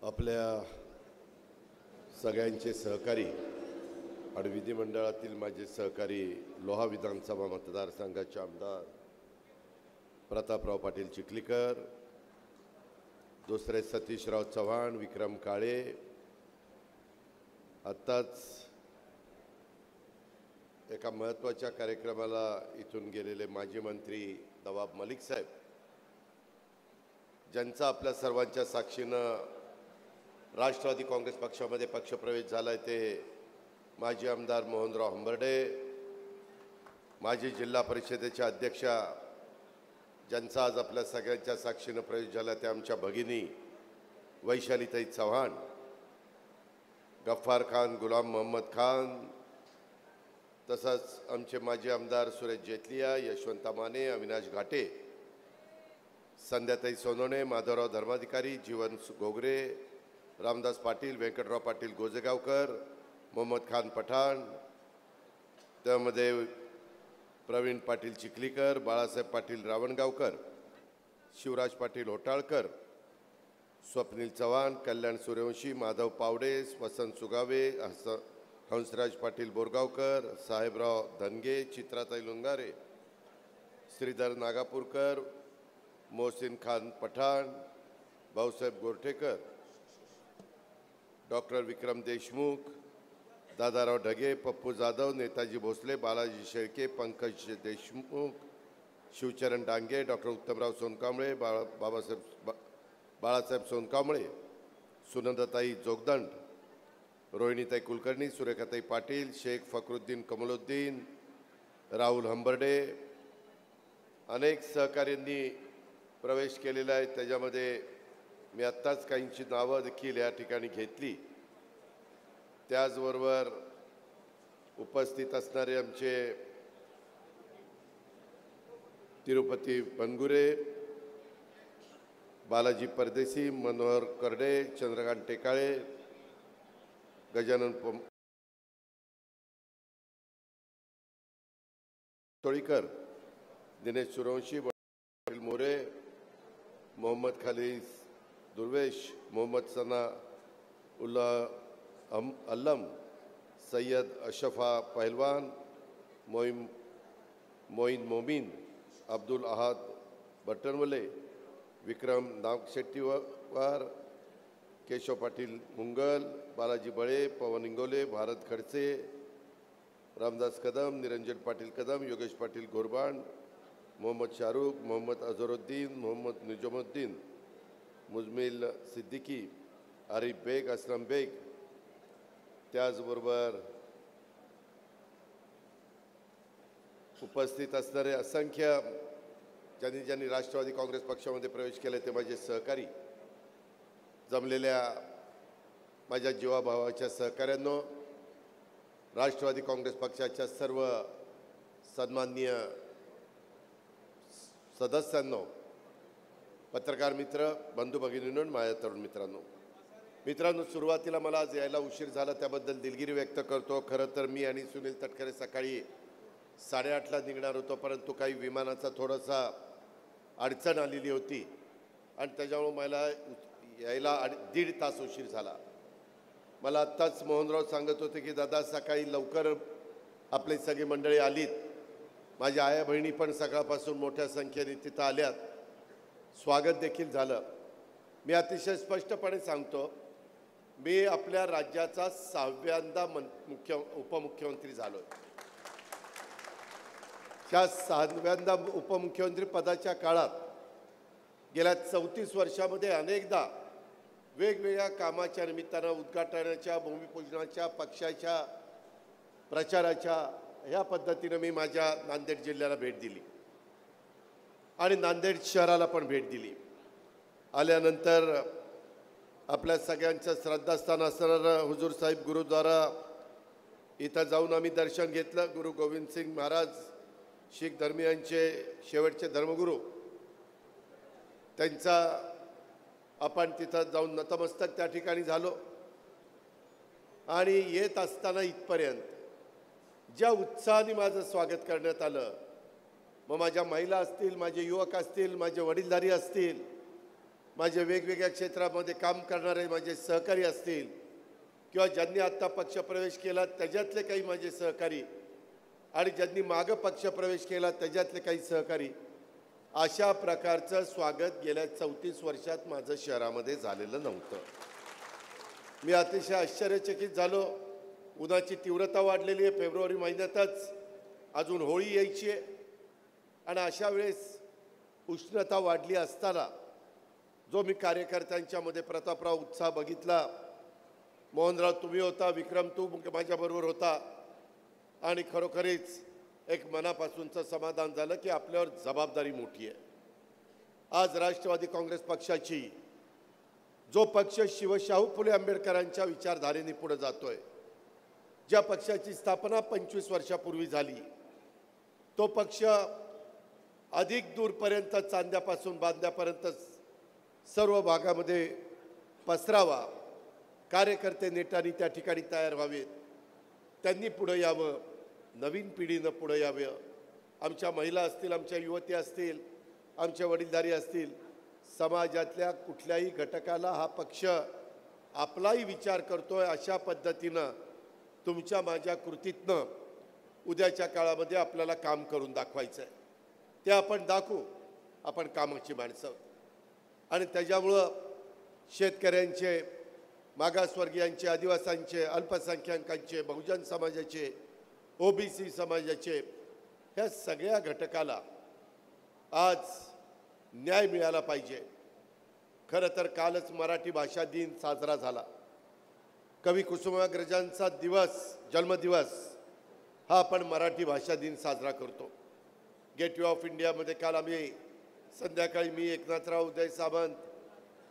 आपल्या सगळ्यांचे सहकारी आणि विधिमंडळातील माझे सहकारी लोहा विधानसभा मतदारसंघाचे आमदार प्रतापराव पाटील चिखलीकर, दुसरे सतीशराव चव्हाण, विक्रम काळे, आत्ताच एका महत्त्वाच्या कार्यक्रमाला इथून गेलेले माजी मंत्री नवाब मलिक साहेब, ज्यांचा आपल्या सर्वांच्या साक्षीनं राष्ट्रवादी काँग्रेस पक्षामध्ये पक्षप्रवेश झालाय, ते माजी आमदार मोहनराव हंबर्डे, माजी जिल्हा परिषदेचे अध्यक्षा, ज्यांचा आज आपल्या सगळ्यांच्या साक्षीनं प्रवेश झाला, त्या आमच्या भगिनी वैशालीताई चव्हाण, गफ्फार खान, गुलाम मोहम्मद खान, तसंच आमचे माजी आमदार सुरेश जेतलिया, यशवंत माने, अविनाश घाटे, संध्याताई सोनवणे, माधवराव धर्माधिकारी, जीवन गोगरे, रामदास पाटील, व्यंकटराव पाटील गोजेगावकर, मोहम्मद खान पठाण, त्यामध्ये प्रवीण पाटील चिखलीकर, बाळासाहेब पाटील रावणगावकर, शिवराज पाटील होटाळकर, स्वप्नील चव्हाण, कल्याण सूर्यवंशी, माधव पावडे, वसंत सुगावे, हंसराज पाटील बोरगावकर, साहेबराव धनगे, चित्राताई लुंगारे, श्रीधर नागापूरकर, मोहसिन खान पठाण, भाऊसाहेब गोरठेकर, डॉक्टर विक्रम देशमुख, दादाराव ढगे, पप्पू जाधव, नेताजी भोसले, बालाजी शेळके, पंकज देशमुख, शिवचरण डांगे, डॉक्टर उत्तमराव सोनकांबळे, बाळासाहेब सोनकांबळे, सुनंदाताई जोगदंड, रोहिणीताई कुलकर्णी, सुरेखाताई पाटील, शेख फखरुद्दीन कमलुद्दीन, राहुल हंबर्डे, अनेक सहकाऱ्यांनी प्रवेश केलेला आहे। त्याच्यामध्ये मी आत्ताच काहींची नावं देखील या ठिकाणी घेतली। त्याचबरोबर उपस्थित असणारे आमचे तिरुपती बनगुरे, बालाजी परदेशी, मनोहर करडे, चंद्रकांत टेकाळे, गजानन तोळीकर, दिनेश सूर्यवंशी, मोरे, मोहम्मद खालिद दुर्वेश, मोहम्मद सना उल्लाह अल्लम, सैयद अशफा पहलवान, मोईन मोमीन, अब्दुल अहाद बटनवले, विक्रम नागशेट्टीवार, केशव पाटील मुंगल, बालाजी बळे, पवन इंगोले, भारत खडसे, रामदास कदम, निरंजन पाटील कदम, योगेश पाटील गोरबांड, मोहम्मद शाहरुख, मोहम्मद अझरुद्दीन, मोहम्मद निजामुद्दीन, मुजमिल सिद्दीकी, आरिफ बेग, असलम बेग, त्याचबरोबर उपस्थित असणारे असंख्य ज्यांनी राष्ट्रवादी काँग्रेस पक्षामध्ये प्रवेश केला, ते माझे सहकारी, जमलेल्या माझ्या जीवाभावाच्या सहकाऱ्यांनो, राष्ट्रवादी काँग्रेस पक्षाच्या सर्व सन्माननीय सदस्यांनो, पत्रकार मित्र, बंधू भगिनींनो, माझ्या तरुण मित्रांनो, सुरुवातीला मला आज यायला उशीर झाला, त्याबद्दल दिलगिरी व्यक्त करतो। खरं तर मी आणि सुनील तटकरे सकाळी 8:30ला निघणार होतो, परंतु काही विमानाचा थोडासा अडचण आलेली होती आणि त्याच्यामुळे मला यायला 1.5 तास उशीर झाला। मला आत्ताच मोहनराव सांगत होते की दादा सकाळी लवकर आपली सगळी मंडळी आलीत, माझ्या आया बहिणी पण सकाळपासून मोठ्या संख्येने तिथं आल्यात, स्वागत देखील झालं। मी अतिशय स्पष्टपणे सांगतो, मी आपल्या राज्याचा 6व्यांदा उपमुख्यमंत्री झालोय। त्या 6व्यांदा उपमुख्यमंत्री पदाच्या काळात गेल्या 34 वर्षामध्ये अनेकदा वेगवेगळ्या कामाच्या निमित्तानं, उद्घाटनाच्या, भूमिपूजनाच्या, पक्षाच्या प्रचाराच्या, ह्या पद्धतीनं मी माझ्या नांदेड जिल्ह्याला भेट दिली आणि नांदेड शहराला पण भेट दिली। आल्यानंतर आपल्या सगळ्यांचं श्रद्धास्थान असणारं हुजूर साहिब गुरुद्वारा इथं जाऊन आम्ही दर्शन घेतलं। गुरु गोविंद सिंग महाराज, शीख धर्मीयांचे शेवटचे धर्मगुरू, त्यांचा आपण तिथं जाऊन नतमस्तक त्या ठिकाणी झालो आणि येत असताना इथपर्यंत ज्या उत्साहाने माझं स्वागत करण्यात आलं, मग माझ्या महिला असतील, माझे युवक असतील, माझे वडीलधारी असतील, माझे वेगवेगळ्या क्षेत्रामध्ये काम करणारे माझे सहकारी असतील किंवा ज्यांनी आत्ता पक्षप्रवेश केला त्याच्यातले काही माझे सहकारी आणि ज्यांनी मागं पक्षप्रवेश केला त्याच्यातले काही सहकारी, अशा प्रकारचं स्वागत गेल्या 34 वर्षात माझं शहरामध्ये झालेलं नव्हतं. मी अतिशय आश्चर्यचकित झालो. उन्हाची तीव्रता वाढलेली आहे. फेब्रुवारी महिन्यातच अजून होळी यायची आहे आणि अशा वेळेस उष्णता वाढली असताना जो मी कार्यकर्त्यांच्यामध्ये प्रतापराव उत्साह बघितला, मोहनराव तुम्ही होता, विक्रम तू माझ्याबरोबर होता आणि खरोखरीच एक मनापासूनचं समाधान झालं की आपल्यावर जबाबदारी मोठी आहे. आज राष्ट्रवादी काँग्रेस पक्षाची, जो पक्ष शिवशाहू फुले आंबेडकरांच्या विचारधारेने पुढे जातोय, ज्या पक्षाची स्थापना 25 वर्षापूर्वी झाली, तो पक्ष अधिक दूरपर्यंत चांद्यापासून बांद्यापर्यंत सर्व भागामध्ये पसरावा. कार्यकर्ते नेटाने त्या ठिकाणी तयार व्हावेत, त्यांनी पुढे यावं, नवीन पिढीनं पुढे यावं. आमच्या महिला असतील, आमच्या युवती असतील, आमचे वडीलधारी असतील, समाजातल्या कुठल्याही घटकाला हा पक्ष आपलाही विचार करतोय अशा पद्धतीनं तुमच्या माझ्या कृतीतनं उद्याच्या काळामध्ये आपल्याला काम करून दाखवायचं आहे. ते आपण दाखवू. आपण कामाची माणसं आणि त्याच्यामुळं शेतकऱ्यांचे, मागासवर्गीयांचे, आदिवासींचे, अल्पसंख्याकांचे, बहुजन समाजाचे, ओबीसी समाजाचे, ह्या सगळ्या घटकाला आज न्याय मिळाला पाहिजे. खरं तर कालच मराठी भाषा दिन साजरा झाला. कवी कुसुमाग्रजांचा दिवस, जन्मदिवस हा आपण मराठी भाषा दिन साजरा करतो. गेटवे ऑफ इंडियामध्ये काल आम्ही संध्याकाळी, मी, एकनाथराव, उदय सामंत,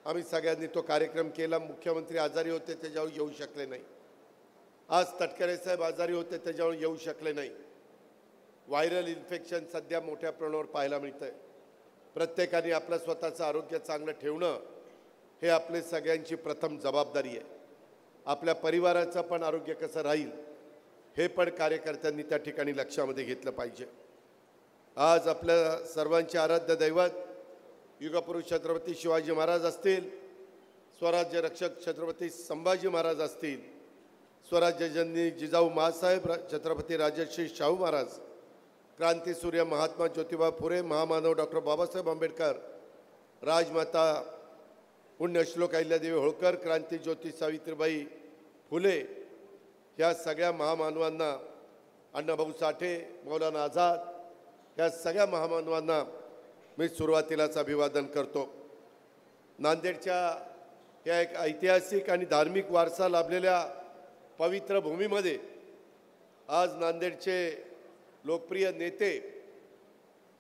आम्ही सगळ्यांनी तो कार्यक्रम केला. मुख्यमंत्री आजारी होते त्याच्यावर येऊ शकले नाही. आज तटकरे साहेब आजारी होते त्याच्यावर येऊ शकले नाही. व्हायरल इन्फेक्शन सध्या मोठ्या प्रमाणावर पाहायला मिळतंय. प्रत्येकाने आपलं स्वतःचं आरोग्य चांगलं ठेवणं हे आपले सगळ्यांची प्रथम जबाबदारी आहे. आपल्या परिवाराचं पण आरोग्य कसं राहील हे पण कार्यकर्त्यांनी त्या ठिकाणी लक्षामध्ये घेतलं पाहिजे. आज आपल्या सर्वांचे आराध्य दैवत युगपुरुष छत्रपती शिवाजी महाराज असतील, स्वराज्य रक्षक छत्रपती संभाजी महाराज असतील, स्वराज्यजननी जिजाऊ माँसाहेब छत्रपती राजर्षी शाहू महाराज, क्रांतीसूर्य महात्मा ज्योतिबा फुले, महामानव डॉक्टर बाबासाहेब आंबेडकर, राजमाता पुण्यश्लोक अहिल्यादेवी होळकर, क्रांतीज्योती सावित्रीबाई फुले, ह्या सगळ्या महामानवांना, अण्णाभाऊ साठे, मौलाना आझाद, ह्या सगळ्या महामानवांना मी सुरुवातीलाच अभिवादन करतो. नांदेडच्या या एक ऐतिहासिक आणि धार्मिक वारसा लाभलेल्या पवित्र भूमीमध्ये आज नांदेडचे लोकप्रिय नेते,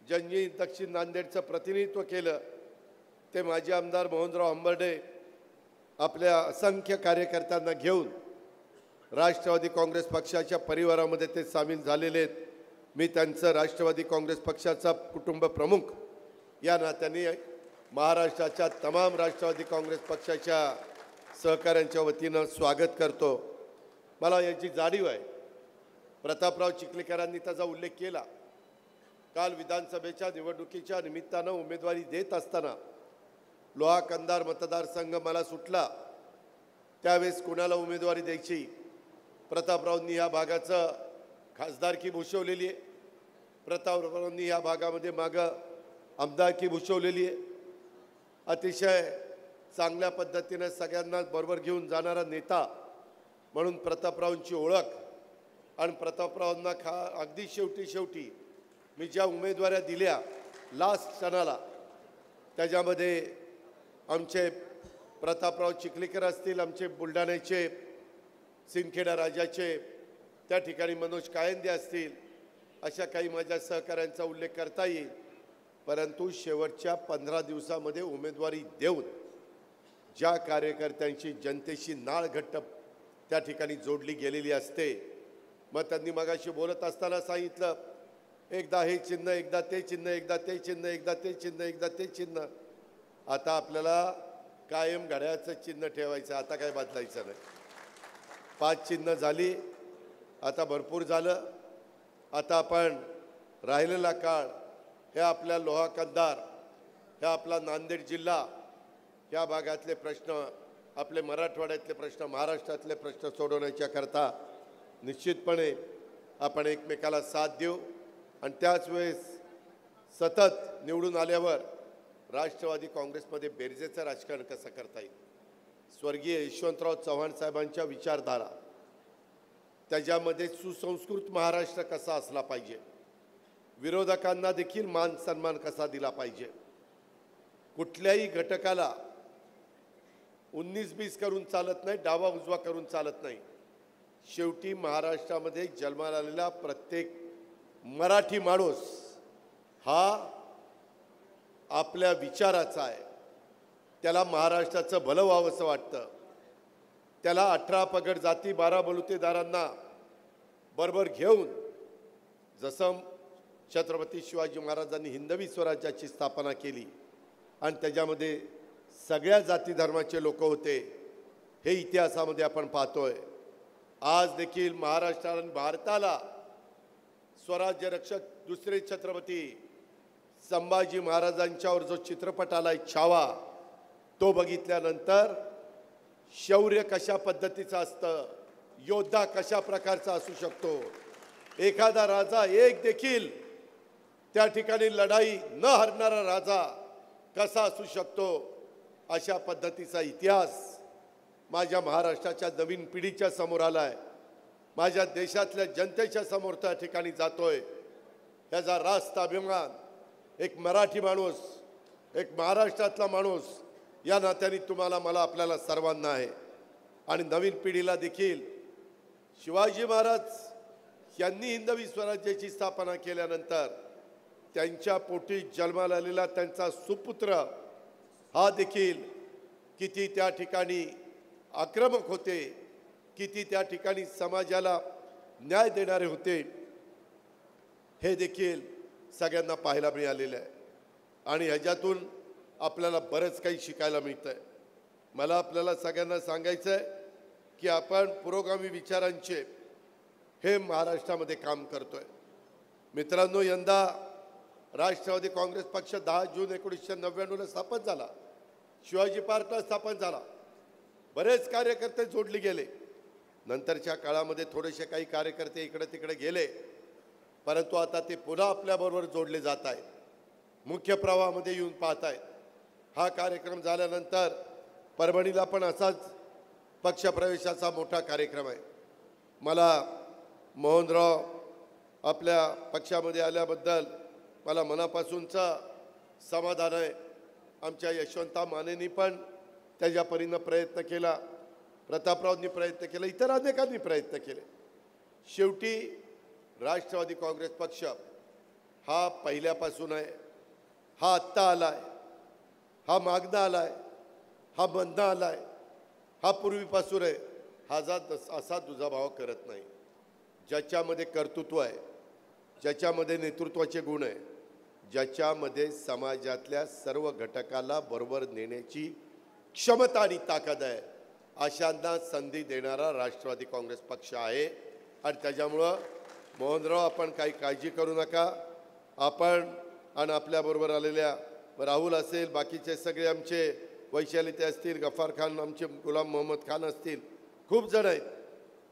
ज्यांनी दक्षिण नांदेडचं प्रतिनिधित्व केलं, ते माजी आमदार मोहनराव हंबर्डे आपल्या असंख्य कार्यकर्त्यांना घेऊन राष्ट्रवादी काँग्रेस पक्षाच्या परिवारामध्ये ते सामील झालेले आहेत. मी त्यांचं राष्ट्रवादी काँग्रेस पक्षाचा कुटुंब प्रमुख या नात्याने महाराष्ट्राच्या तमाम राष्ट्रवादी काँग्रेस पक्षाच्या सहकाऱ्यांच्या वतीनं स्वागत करतो. मला याची जाणीव आहे. प्रतापराव चिखलीकरांनी त्याचा उल्लेख केला. काल विधानसभेच्या निवडणुकीच्या निमित्तानं उमेदवारी देत असताना लोहा कंधार मतदारसंघ मला सुटला. त्यावेळेस कोणाला उमेदवारी द्यायची, प्रतापरावांनी या भागाचं खासदारकी भूषवलेली आहे. प्रतापरावांनी या भागामध्ये मागं आमदारकी भूषवलेली आहे. अतिशय चांगल्या पद्धतीने सगळ्यांना बरोबर घेऊन जाणारा नेता म्हणून प्रतापरावांची ओळख. आणि प्रतापरावांना अगदी शेवटी मी ज्या उमेदवाऱ्या दिल्या लास्ट क्षणाला, त्याच्यामध्ये आमचे प्रतापराव चिखलीकर असतील, आमचे बुलढाण्याचे सिंदखेडा राजाचे, त्या ठिकाणी मनोज कायंदे असतील, अशा काही माझ्या सहकाऱ्यांचा उल्लेख करता येईल. परंतु शेवटच्या 15 दिवसामध्ये उमेदवारी देऊन ज्या कार्यकर्त्यांची जनतेशी नाळ घट्ट त्या ठिकाणी जोडली गेलेली असते, मग त्यांनी मगाशी बोलत असताना सांगितलं, एकदा हे चिन्ह, एकदा ते चिन्ह, एकदा ते चिन्ह, एकदा ते चिन्ह, एकदा ते चिन्ह. आता आपल्याला कायम घड्याळाचं चिन्ह ठेवायचं, आता काय बदलायचं नाही. 5 चिन्ह झाली, आता भरपूर झालं. आता आपण राहिलेला काळ हे आपल्या लोहा कंधार, हे आपला नांदेड जिल्हा या भागातले प्रश्न, आपले मराठवाड्यातले प्रश्न, महाराष्ट्रातले प्रश्न सोडवण्याच्या करता निश्चितपणे आपण एकमेकाला साथ देऊ आणि त्याच वेळेस सतत निवडून आल्यावर राष्ट्रवादी काँग्रेसमध्ये बेरजेचं राजकारण कसं करता येईल, स्वर्गीय यशवंतराव चव्हाण साहेबांच्या विचारधारा, त्याच्यामध्ये सुसंस्कृत महाराष्ट्र कसा असला पाहिजे, विरोधकांना देखील मान सन्मान कसा दिला पाहिजे, कुठल्याही घटकाला 19-20 करून चालत नाही, डावा उजवा करून चालत नाही. शेवटी महाराष्ट्रामध्ये जन्माला आलेला प्रत्येक मराठी माणूस हा आपल्या विचाराचा आहे. त्याला महाराष्ट्राचं भलं व्हावंसं वाटतं. त्याला 18 पगड जाती 12 बलुतेदारांना बरोबर घेऊन जसं छत्रपती शिवाजी महाराजांनी हिंदवी स्वराज्याची स्थापना केली आणि त्याच्यामध्ये सगळ्या जाती धर्माचे लोक होते, हे इतिहासामध्ये आपण पाहतोय. आज देखील महाराष्ट्र आणि भारताला स्वराज्य रक्षक दुसरे छत्रपती संभाजी महाराजांच्यावर जो चित्रपट आलाय छावा, तो बघितल्यानंतर शौर्य कशा पद्धतीचं असतं, योद्धा कशा प्रकारचा असू शकतो, एखादा राजा एक देखील त्या ठिकाणी लढाई न हरणारा राजा कसा असू शकतो, अशा पद्धतीचा इतिहास माझ्या महाराष्ट्राच्या नवीन पिढीच्या समोर आलाय. माझ्या देशातल्या जनतेच्या समोर त्या ठिकाणी जातोय. याचा रास्त अभिमान एक मराठी माणूस, एक महाराष्ट्रातला माणूस या नात्याने तुम्हाला, मला, आपल्याला सर्वांना आहे. आणि नवीन पिढीला देखील शिवाजी महाराज यांनी हिंदवी स्वराज्याची स्थापना केल्यानंतर त्यांच्या पोटी जन्माला आलेला त्यांचा सुपुत्र हा देखील किती त्या ठिकाणी आक्रमक होते, किती त्या ठिकाणी समाजाला न्याय देणारे होते, हे देखील सगळ्यांना पाहायला मिळालेलं आहे. आणि ह्याच्यातून आपल्याला बरंच काही शिकायला मिळतं आहे. मला आपल्याला सगळ्यांना सांगायचं आहे की आपण पुरोगामी विचारांचे हे महाराष्ट्रामध्ये काम करतोय. मित्रांनो, यंदा राष्ट्रवादी काँग्रेस पक्ष 10 जून 1999ला स्थापन झाला. शिवाजी पार्कला स्थापन झाला. बरेच कार्यकर्ते जोडले गेले. नंतरच्या काळामध्ये थोडेसे काही कार्यकर्ते इकडे तिकडे गेले, परंतु आता ते पुन्हा आपल्याबरोबर जोडले जात आहेत, मुख्य प्रवाहामध्ये येऊन पाहत आहेत. हा कार्यक्रम झाल्यानंतर परभणीला पण असाच पक्षप्रवेशाचा मोठा कार्यक्रम आहे. मला मोहनराव आपल्या पक्षामध्ये आल्याबद्दल मला मनापासूनचं समाधान आहे. आमच्या यशवंता मानेंनी पण त्याच्या परीनं प्रयत्न केला, प्रतापरावनी प्रयत्न केला, इतर अनेकांनी प्रयत्न केले. शेवटी राष्ट्रवादी काँग्रेस पक्ष हा पहिल्यापासून आहे, हा आत्ता आलाय, हा मागणं आलाय, हा बंद आलाय, हा पूर्वीपासून आहे. हा असा दुजाभाव करत नाही. ज्याच्यामध्ये कर्तृत्व आहे, ज्याच्यामध्ये नेतृत्वाचे गुण आहे, ज्याच्यामध्ये समाजातल्या सर्व घटकाला बरोबर नेण्याची क्षमता आणि ताकद आहे, अशांना संधी देणारा राष्ट्रवादी काँग्रेस पक्ष आहे. आणि त्याच्यामुळं मोहनराव, आपण काही काळजी करू नका. आपण आणि आपल्याबरोबर आलेल्या राहुल असेल, बाकीचे सगळे आमचे वैशाली ते असतील, गफार खान, आमचे गुलाम मोहम्मद खान असतील, खूप जण आहेत.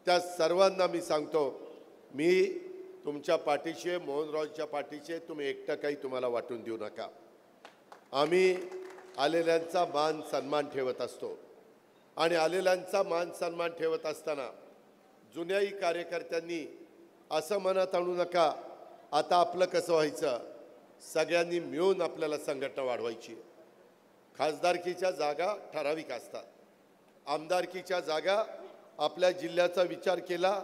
त्या सर्वांना मी सांगतो, मी तुमच्या पाठीशी आहे, मोहनरावच्या पाठीशी आहे. तुम्ही एकटं काही तुम्हाला वाटून देऊ नका. आम्ही आलेल्यांचा मान सन्मान ठेवत असतो आणि आलेल्यांचा मान सन्मान ठेवत असताना जुन्याही कार्यकर्त्यांनी असं मनात आणू नका आता आपलं कसं व्हायचं. सगळ्यांनी मिळून आपल्याला संघटना वाढवायची. खासदारकीच्या जागा ठराविक असतात. आमदारकीच्या जागा आपल्या जिल्ह्याचा विचार केला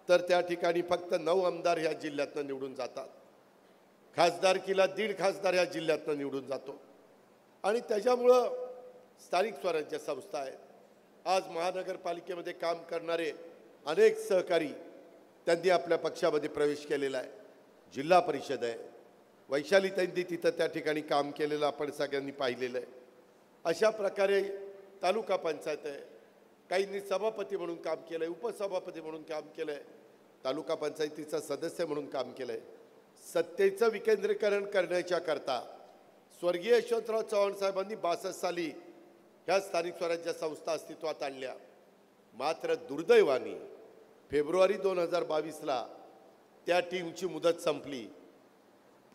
तर त्या ठिकाणी फक्त 9 आमदार ह्या जिल्ह्यातनं निवडून जातात. खासदारकीला 1.5 खासदार ह्या जिल्ह्यातनं निवडून जातो. आणि त्याच्यामुळं स्थानिक स्वराज्य संस्था आहेत. आज महानगरपालिकेमध्ये काम करणारे अनेक सहकारी त्यांनी आपल्या पक्षामध्ये प्रवेश केलेला आहे. जिल्हा परिषद आहे, वैशाली त्यांनी तिथं त्या ठिकाणी काम केलेलं आपण सगळ्यांनी पाहिलेलं आहे. अशा प्रकारे तालुका पंचायत आहे, काहींनी सभापती म्हणून काम केलं आहे, उपसभापती म्हणून काम केलं आहे, तालुका पंचायतीचा सदस्य म्हणून काम केलं आहे. सत्तेचं विकेंद्रीकरण करण्याच्या करता स्वर्गीय यशवंतराव चव्हाण साहेबांनी 62 साली ह्या स्थानिक स्वराज्य संस्था अस्तित्वात आणल्या. मात्र दुर्दैवाने फेब्रुवारी 2022ला त्या टीमची मुदत संपली.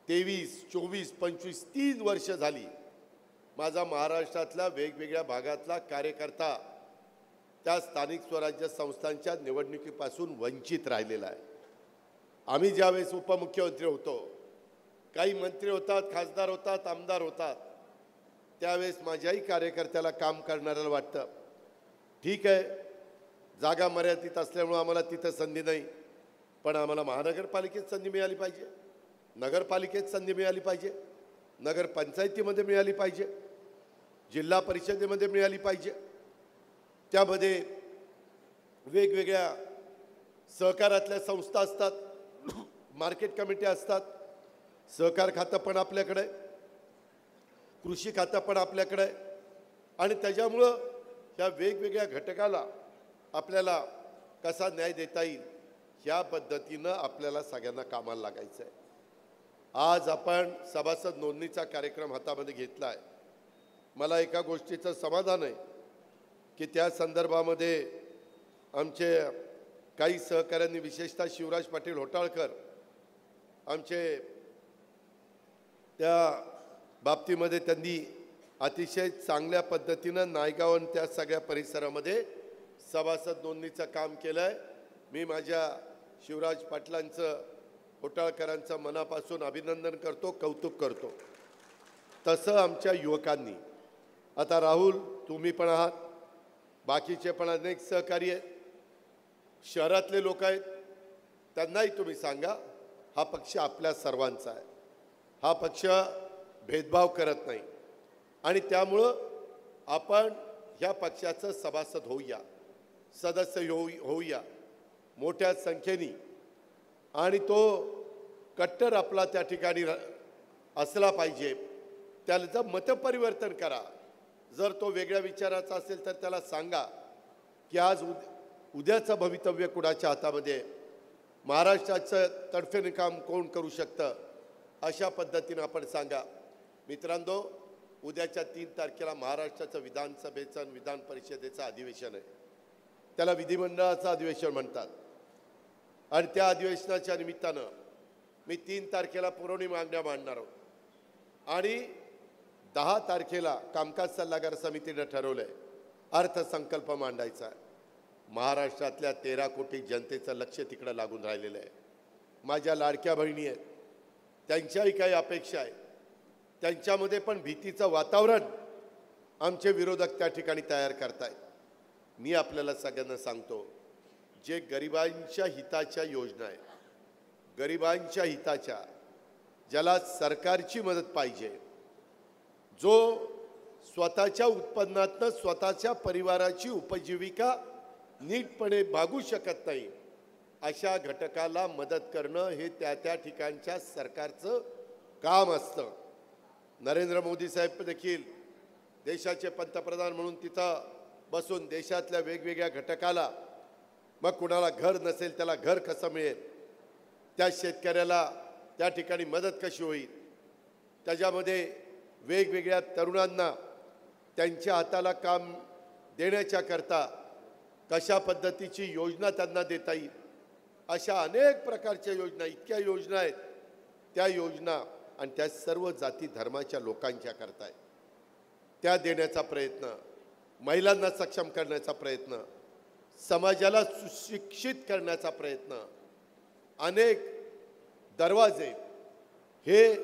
23, 24, 25, 3 वर्ष झाली. माझा महाराष्ट्रातल्या वेगवेगळ्या भागातला कार्यकर्ता त्या स्थानिक स्वराज्य संस्थांच्या निवडणुकीपासून वंचित राहिलेला आहे. आम्ही ज्यावेळेस उपमुख्यमंत्री होतो, काही मंत्री होतात, खासदार होतात, आमदार होतात, त्यावेळेस माझ्याही कार्यकर्त्याला काम करणाऱ्याला वाटतं ठीक आहे, जागा मर्यादित असल्यामुळे आम्हाला तिथं संधी नाही, पण आम्हाला महानगरपालिकेत संधी मिळाली पाहिजे, नगरपालिकेत संधी मिळाली पाहिजे, नगरपंचायतीमध्ये मिळाली पाहिजे, जिल्हा परिषदेमध्ये मिळाली पाहिजे. त्यामध्ये वेगवेगळ्या सहकारातल्या संस्था असतात, मार्केट कमिटी असतात, सहकार खातं पण आपल्याकडे आहे, कृषी खातं पण आपल्याकडे आहे. आणि त्याच्यामुळं ह्या वेगवेगळ्या घटकाला आपल्याला कसा न्याय देता येईल ह्या पद्धतीनं आपल्याला सगळ्यांना कामाला लागायचं आहे. आज आपण सभासद नोंदणीचा कार्यक्रम हातामध्ये घेतला आहे. मला एका गोष्टीचं समाधान आहे की त्या संदर्भामध्ये आमचे काही सहकाऱ्यांनी, विशेषतः शिवराज पाटील होटाळकर आमचे, त्या बाबतीमध्ये त्यांनी अतिशय चांगल्या पद्धतीनं नायगाव आणि त्या सगळ्या परिसरामध्ये सभासद नोंदणीचं काम केलं आहे. मी माझ्या शिवराज पाटलांचं, होटाळकरांचं मनापासून अभिनंदन करतो, कौतुक करतो. तसं आमच्या युवकांनी, आता राहुल तुम्ही पण आहात, बाकीचे पण अनेक सहकारी आहेत, शहरातले लोक आहेत, त्यांनाही तुम्ही सांगा हा पक्ष आपल्या सर्वांचा आहे, हा पक्ष भेदभाव करत नाही आणि त्यामुळं आपण ह्या पक्षाचं सभासद होऊया, सदस्य होऊया मोठ्या संख्येने. आणि तो कट्टर आपला त्या ठिकाणी असला पाहिजे. त्याचं मतपरिवर्तन करा. जर तो वेगळ्या विचाराचा असेल तर त्याला सांगा की आज उद्याचं भवितव्य कुणाच्या हातामध्ये आहे, महाराष्ट्राचं तडफेने काम कोण करू शकतं, अशा पद्धतीनं आपण सांगा. मित्रांनो, उद्याच्या 3 तारखेला महाराष्ट्राचं विधानसभेचं आणि विधान परिषदेचं अधिवेशन आहे. त्याला विधिमंडळाचं अधिवेशन म्हणतात. आणि त्या अधिवेशनाच्या निमित्तानं मी 3 तारखेला पुरवणी मागण्या मांडणार आहोत आणि 10 तारखेला कामकाज सल्लागार समितीनं ठरवलं आहे अर्थसंकल्प मांडायचा आहे. महाराष्ट्रातल्या 13 कोटी जनतेचं लक्ष तिकडं लागून राहिलेलं आहे. माझ्या लाडक्या बहिणी आहेत, त्यांच्याही काही अपेक्षा आहेत. त्यांच्यामध्ये पण भीतीचं वातावरण आमचे विरोधक त्या ठिकाणी तयार करतायत. मी आपल्याला सगळ्यांना सांगतो, जे गरिबांच्या हिताच्या योजना आहेत, गरिबांच्या हिताच्या, ज्याला सरकारची मदत पाहिजे, जो स्वतःच्या उत्पन्नातनं स्वतःच्या परिवाराची उपजीविका नीटपणे भागू शकत नाही, अशा घटकाला मदत करणं हे त्या ठिकाणच्या सरकारचं काम असतं. नरेंद्र मोदी साहेब देखील देशाचे पंतप्रधान म्हणून तिथं बसून देशातल्या वेगवेगळ्या घटकाला, मग कुणाला घर नसेल त्याला घर कसं मिळेल, त्या शेतकऱ्याला त्या ठिकाणी मदत कशी होईल, त्याच्यामध्ये वेगवेगळ्या तरुणांना त्यांच्या हाताला काम देण्याच्या करता कशा पद्धतीची योजना त्यांना देता येईल, अशा अनेक प्रकारच्या योजना, इतक्या योजना आहेत. त्या योजना आणि त्या सर्व जाती धर्माच्या लोकांच्या करताय त्या देण्याचा प्रयत्न, महिलांना सक्षम करण्याचा प्रयत्न, समाजाला सुशिक्षित करण्याचा प्रयत्न, अनेक दरवाजे हे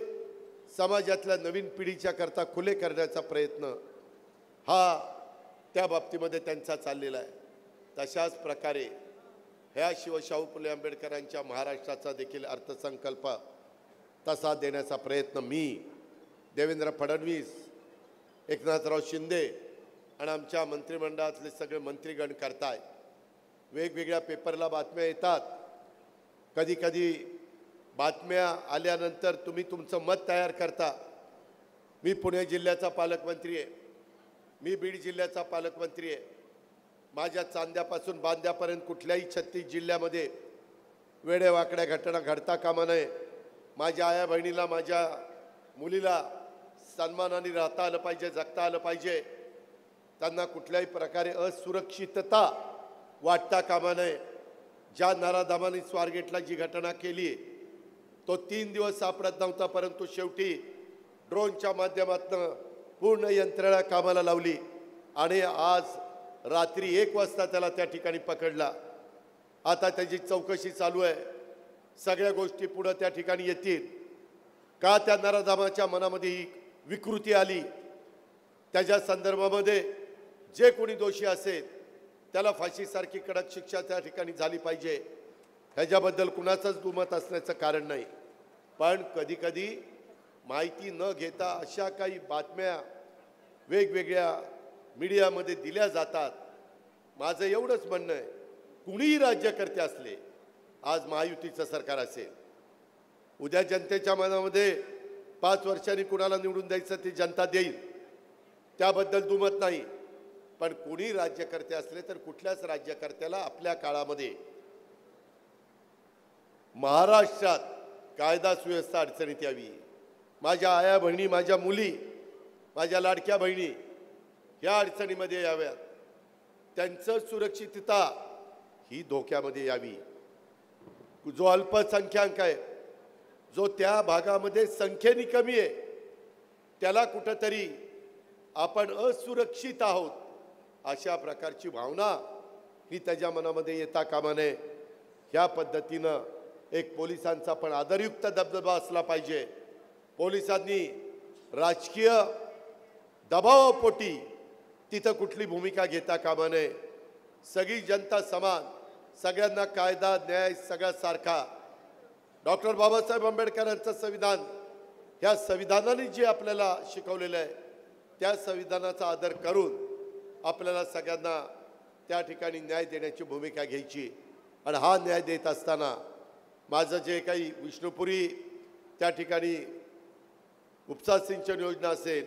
समाजातल्या नवीन पिढीच्या करता खुले करण्याचा प्रयत्न हा त्या बाबतीमध्ये त्यांचा चाललेला आहे. तशाच प्रकारे ह्या शिवशाहू फुले आंबेडकरांच्या महाराष्ट्राचा देखील अर्थसंकल्प तसा देण्याचा प्रयत्न मी, देवेंद्र फडणवीस, एकनाथराव शिंदे आणि आमच्या मंत्रिमंडळातले सगळे मंत्रीगण करताय. वेगवेगळ्या पेपरला बातम्या येतात, कधी कधी बातम्या आल्यानंतर तुम्ही तुमचं मत तयार करता. मी पुणे जिल्ह्याचा पालकमंत्री आहे, मी बीड जिल्ह्याचा पालकमंत्री आहे. माझ्या चांद्यापासून बांद्यापर्यंत कुठल्याही 36 जिल्ह्यामध्ये वेडेवाकड्या घटना घडता कामा नये. माझ्या आया बहिणीला, माझ्या मुलीला सन्मानाने राहता आलं पाहिजे, जगता आलं पाहिजे. त्यांना कुठल्याही प्रकारे असुरक्षितता वाटता कामा नये. ज्या नराधमांनी स्वारगेटला जी घटना केली तो 3 दिवस सापडत नव्हता, परंतु शेवटी ड्रोनच्या माध्यमातून पूर्ण यंत्रणा कामाला लावली आणि आज रात्री 1 वाजता त्याला त्या ठिकाणी पकडला. आता त्याची चौकशी चालू आहे. सगळ्या गोष्टी पुढे त्या ठिकाणी येतील. का त्या नराधमाच्या मनामध्ये ही विकृती आली, त्याच्या संदर्भामध्ये जे कोणी दोषी असेल त्याला फाशीसारखी कडक शिक्षा त्या ठिकाणी झाली पाहिजे. ह्याच्याबद्दल कुणाचंच दुमत असण्याचं कारण नाही. पण कधीकधी माहिती न घेता अशा काही बातम्या वेगवेगळ्या मीडियामध्ये दिल्या जातात. माझं एवढंच म्हणणं आहे, कुणीही राज्यकर्ते असले, आज महायुतीचं सरकार असेल, उद्या जनतेच्या मनामध्ये 5 वर्षांनी कुणाला निवडून द्यायचं ते जनता देईल, त्याबद्दल दुमत नाही. पण कुणी राज्यकर्ते असले तर कुठल्याच राज्यकर्त्याला आपल्या काळामध्ये महाराष्ट्रात कायदा सुव्यवस्था अडचणीत यावी, माझ्या आया बहिणी, माझ्या मुली, माझ्या लाडक्या बहिणी या अडचणीमध्ये याव्यात, त्यांचं सुरक्षितता ही धोक्यामध्ये यावी. जो अल्पसंख्याक आहे, जो त्या भागामध्ये संख्येने कमी आहे, त्याला कुठंतरी आपण असुरक्षित आहोत अशा प्रकारची भावना ही त्याच्या मनामध्ये येता कामा नये. ह्या पद्धतीनं एक पोलिसांचा पण आदरयुक्त दबदबा असला पाहिजे. पोलिसांनी राजकीय दबावापोटी तिथं कुठली भूमिका घेता कामा नये. सगळी जनता समान, सगळ्यांना कायदा न्याय सगळ्यात सारखा. डॉक्टर बाबासाहेब आंबेडकरांचं संविधान, ह्या संविधानाने जे आपल्याला शिकवलेलं आहे त्या संविधानाचा आदर करून आपल्याला सगळ्यांना त्या ठिकाणी न्याय देण्याची भूमिका घ्यायची. आणि हा न्याय देत असताना माझं जे काही विष्णुपुरी त्या ठिकाणी उपसा सिंचन योजना असेल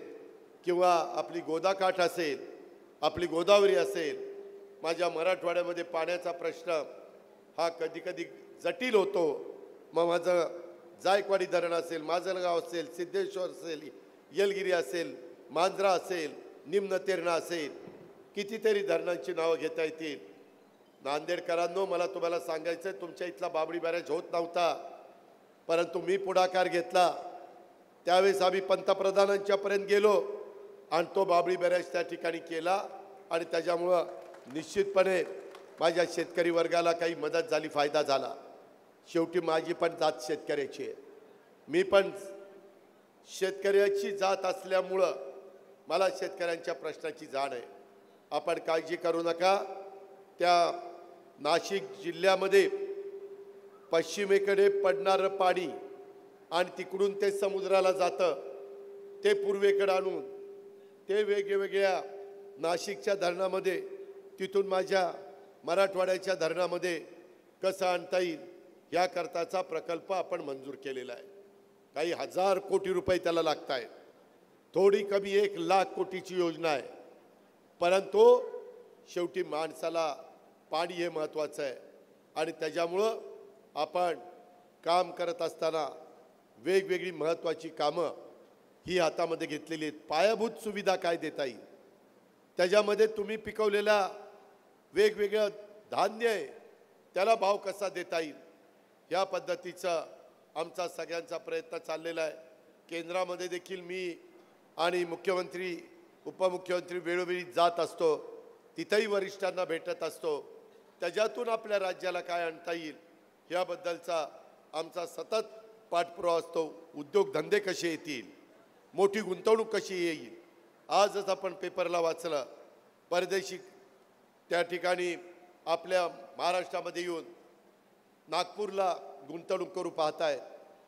किंवा आपली गोदाकाठ असेल, आपली गोदावरी असेल, माझ्या मराठवाड्यामध्ये पाण्याचा प्रश्न हा कधीकधी जटिल होतो. मग माझं जायकवाडी धरण असेल, माजलगाव असेल, सिद्धेश्वर असेल, येलगिरी असेल, मांजरा असेल, निम्न तेरणा असेल, कितीतरी धरणांची नावं घेता येतील. नांदेडकरांनो, मला तुम्हाला सांगायचं आहे, तुमच्या इथला बाबडी बॅरेज होत नव्हता, परंतु मी पुढाकार घेतला. त्यावेळेस आम्ही पंतप्रधानांच्यापर्यंत गेलो आणि तो बाबडी बॅरेज त्या ठिकाणी केला आणि त्याच्यामुळं निश्चितपणे माझ्या शेतकरी वर्गाला काही मदत झाली, फायदा झाला. शेवटी माझी पण जात शेतकऱ्याची आहे. मी पण शेतकऱ्याची जात असल्यामुळं मला शेतकऱ्यांच्या प्रश्नाची जाण आहे. आपण काळजी करू नका. त्या नाशिक जिल्ह्यामध्ये पश्चिमेकडे पडणारं पाणी आणि तिकडून ते समुद्राला जातं, ते पूर्वेकडे आणून ते वेगवेगळ्या नाशिकच्या धरणामध्ये, तिथून माझ्या मराठवाड्याच्या धरणामध्ये कसं आणता येईल याकरताचा प्रकल्प आपण मंजूर केलेला आहे. काही 1000 कोटी रुपये त्याला लागत आहेत. थोडी कमी 1 लाख कोटीची योजना आहे. परंतु शेवटी माणसाला पाणी हे महत्त्वाचं आहे आणि त्याच्यामुळं आपण काम करत असताना वेगवेगळी महत्त्वाची कामं ही हातामध्ये घेतलेली आहेत. पायाभूत सुविधा काय देता येईल, त्याच्यामध्ये तुम्ही पिकवलेला वेगवेगळं धान्य आहे त्याला भाव कसा देता येईल, या पद्धतीचा आमचा सगळ्यांचा प्रयत्न चाललेला आहे. केंद्रामध्ये देखील मी आणि मुख्यमंत्री उपमुख्यमंत्री वेळोवेळी जात असतो, तिथेही वरिष्ठांना भेटत असतो. त्याच्यातून आपल्या राज्याला काय आणता येईल याबद्दलचा आमचा सतत पाठपुरावा असतो. उद्योगधंदे कसे येतील, मोठी गुंतवणूक कशी येईल. आजच आपण पेपरला वाचलं, परदेशी त्या ठिकाणी आपल्या महाराष्ट्रामध्ये येऊन नागपूरला गुंतवणूक करू पाहतायत.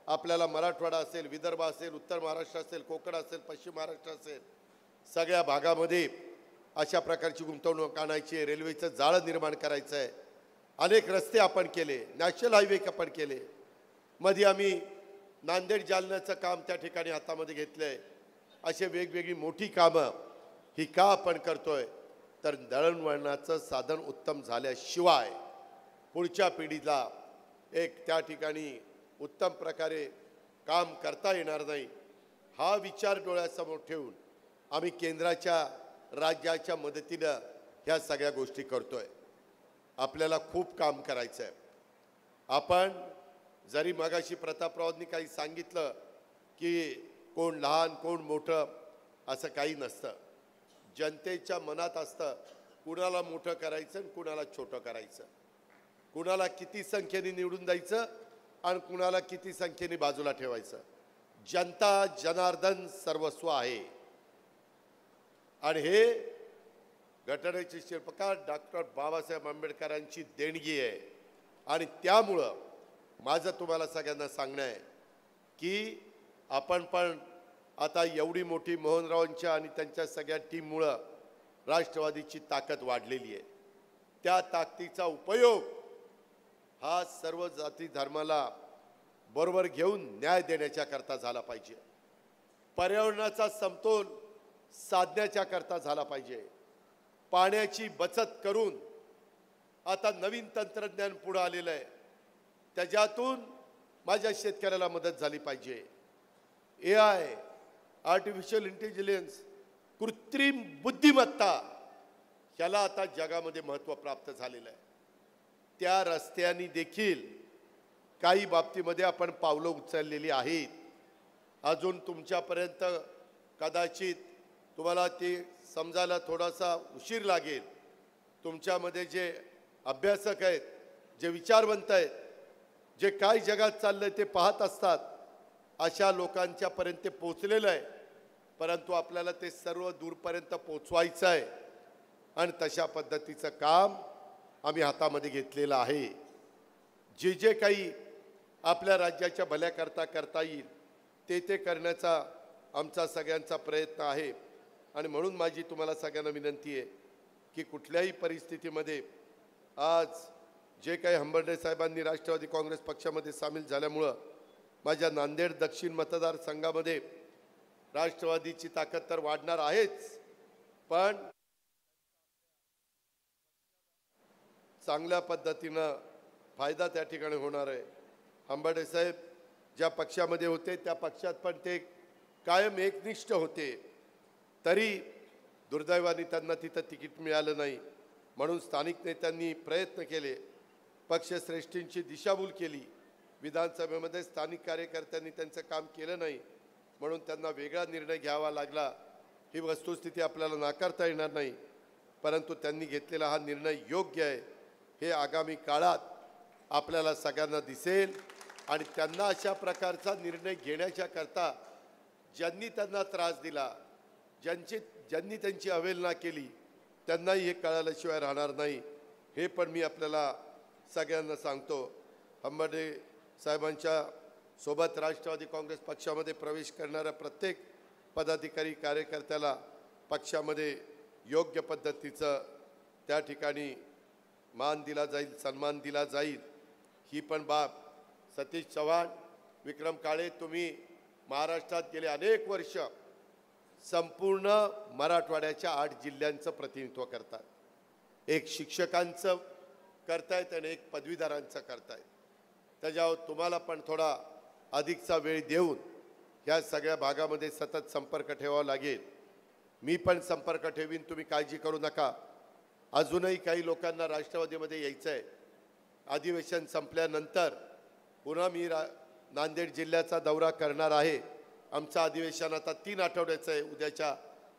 आपल्याला मराठवाडा असेल, विदर्भ असेल, उत्तर महाराष्ट्र असेल, कोकण असेल, पश्चिम महाराष्ट्र असेल, सगळ्या भागामध्ये अशा प्रकारची गुंतवणूक आणायची आहे. रेल्वेचं जाळं निर्माण करायचं आहे. अनेक रस्ते आपण केले, नॅशनल हायवे आपण केले. मध्ये आम्ही नांदेड जालन्याचं काम त्या ठिकाणी हातामध्ये घेतलं आहे. असे वेगवेगळी मोठी कामं ही का आपण करतोय, तर दळणवळणाचं साधन उत्तम झाल्याशिवाय पुढच्या पिढीला एक त्या ठिकाणी उत्तम प्रकारे काम करता येणार नाही. हा विचार डोळ्यासमोर ठेवून आम्ही केंद्राच्या राज्याच्या मदतीनं ह्या सगळ्या गोष्टी करतोय. आपल्याला खूप काम करायचं आहे. आपण जरी मगाशी प्रतापरावांनी काही सांगितलं की कोण लहान कोण मोठं असं काही नसतं. जनतेच्या मनात असतं कुणाला मोठं करायचं आणि कुणाला छोटं करायचं, कुणाला किती संख्येने निवडून द्यायचं आणि कुणाला किती संख्येने बाजूला ठेवायचं. जनता जनार्दन सर्वस्व आहे आणि हे घटनेचे शिल्पकार डॉक्टर बाबासाहेब आंबेडकरांची देणगी आहे. आणि त्यामुळं माझं तुम्हाला सगळ्यांना सांगणं आहे की आपण पण आता एवढी मोठी मोहनरावांच्या आणि त्यांच्या सगळ्या टीममुळं राष्ट्रवादीची ताकद वाढलेली आहे. त्या ताकदीचा उपयोग हा सर्व जाती धर्माला बरोबर घेऊन न्याय देण्याच्या करता झाला पाहिजे. पर्यावरणाचा समतोल साधण्याच्या करता झाला पाहिजे. पाण्याची बचत करून आता नवीन तंत्रज्ञान पुढे आलेलं आहे, त्याच्यातून माझ्या शेतकऱ्याला मदत झाली पाहिजे. AI आर्टिफिशियल इंटेलिजन्स कृत्रिम बुद्धिमत्ता ह्याला आता जगामध्ये महत्त्व प्राप्त झालेलं आहे. त्या रस्त्याने देखील काही बाबतीमध्ये आपण पावलं उचललेली आहेत. अजून तुमच्यापर्यंत कदाचित तुम्हाला ते समजायला थोडासा उशीर लागेल. तुमच्यामध्ये जे अभ्यासक आहेत, जे विचारवंत आहेत, जे काय जगात चाललंय ते पाहत असतात, अशा लोकांच्यापर्यंत ते पोचलेलं आहे. परंतु आपल्याला ते सर्व दूरपर्यंत पोचवायचं आहे आणि तशा पद्धतीचं काम आम्ही हातामध्ये घेतलेलं आहे. जे जे काही आपल्या राज्याच्या भल्याकरता करता येईल ते करण्याचा आमचा सगळ्यांचा प्रयत्न आहे. आणि म्हणून माझी तुम्हाला सगळ्यांना विनंती आहे की कुठल्याही परिस्थितीमध्ये आज जे काही हंबर्डे साहेबांनी राष्ट्रवादी काँग्रेस पक्षामध्ये सामील झाल्यामुळं माझ्या नांदेड दक्षिण मतदारसंघामध्ये राष्ट्रवादीची ताकद तर वाढणार आहेच, पण चांगल्या पद्धतीनं फायदा त्या ठिकाणी होणार आहे. हंबर्डे साहेब ज्या पक्षामध्ये होते त्या पक्षात पण ते कायम एकनिष्ठ होते, तरी दुर्दैवाने त्यांना तिथं तिकीट मिळालं नाही. म्हणून स्थानिक नेत्यांनी प्रयत्न केले, पक्षश्रेष्ठींची दिशाभूल केली. विधानसभेमध्ये स्थानिक कार्यकर्त्यांनी त्यांचं काम केलं नाही, म्हणून त्यांना वेगळा निर्णय घ्यावा लागला. ही वस्तुस्थिती आपल्याला नाकारता येणार नाही, परंतु त्यांनी घेतलेला हा निर्णय योग्य आहे हे आगामी काळात आपल्याला सगळ्यांना दिसेल. आणि त्यांना अशा प्रकारचा निर्णय घेण्याच्या करता ज्यांनी त्यांना त्रास दिला, ज्यांनी त्यांची अवहेलना केली, त्यांनाही हे कळाल्याशिवाय राहणार नाही, हे पण मी आपल्याला सगळ्यांना सांगतो. हंबर्डे साहेबांच्या सोबत राष्ट्रवादी काँग्रेस पक्षामध्ये प्रवेश करणाऱ्या प्रत्येक पदाधिकारी कार्यकर्त्याला पक्षामध्ये योग्य पद्धतीचं त्या ठिकाणी मान दिला जाईल, सन्मान दिला जाईल. ही पण बाब सतीश चव्हाण, विक्रम काळे, तुम्ही महाराष्ट्रात गेले अनेक वर्ष संपूर्ण मराठवाड्याच्या 8 जिल्ह्यांचं प्रतिनिधित्व करतात. एक शिक्षकांचं करतायत आणि एक पदवीधरांचं करतायत. त्याच्यावर तुम्हाला पण थोडा अधिकचा वेळ देऊन ह्या सगळ्या भागामध्ये सतत संपर्क ठेवावा लागेल. मी पण संपर्क ठेवीन, तुम्ही काळजी करू नका. अजूनही काही लोकांना राष्ट्रवादीमध्ये यायचं आहे. अधिवेशन संपल्यानंतर पुन्हा मी नांदेड जिल्ह्याचा दौरा करणार आहे. आमचं अधिवेशन आता 3 आठवड्याचं आहे, उद्याच्या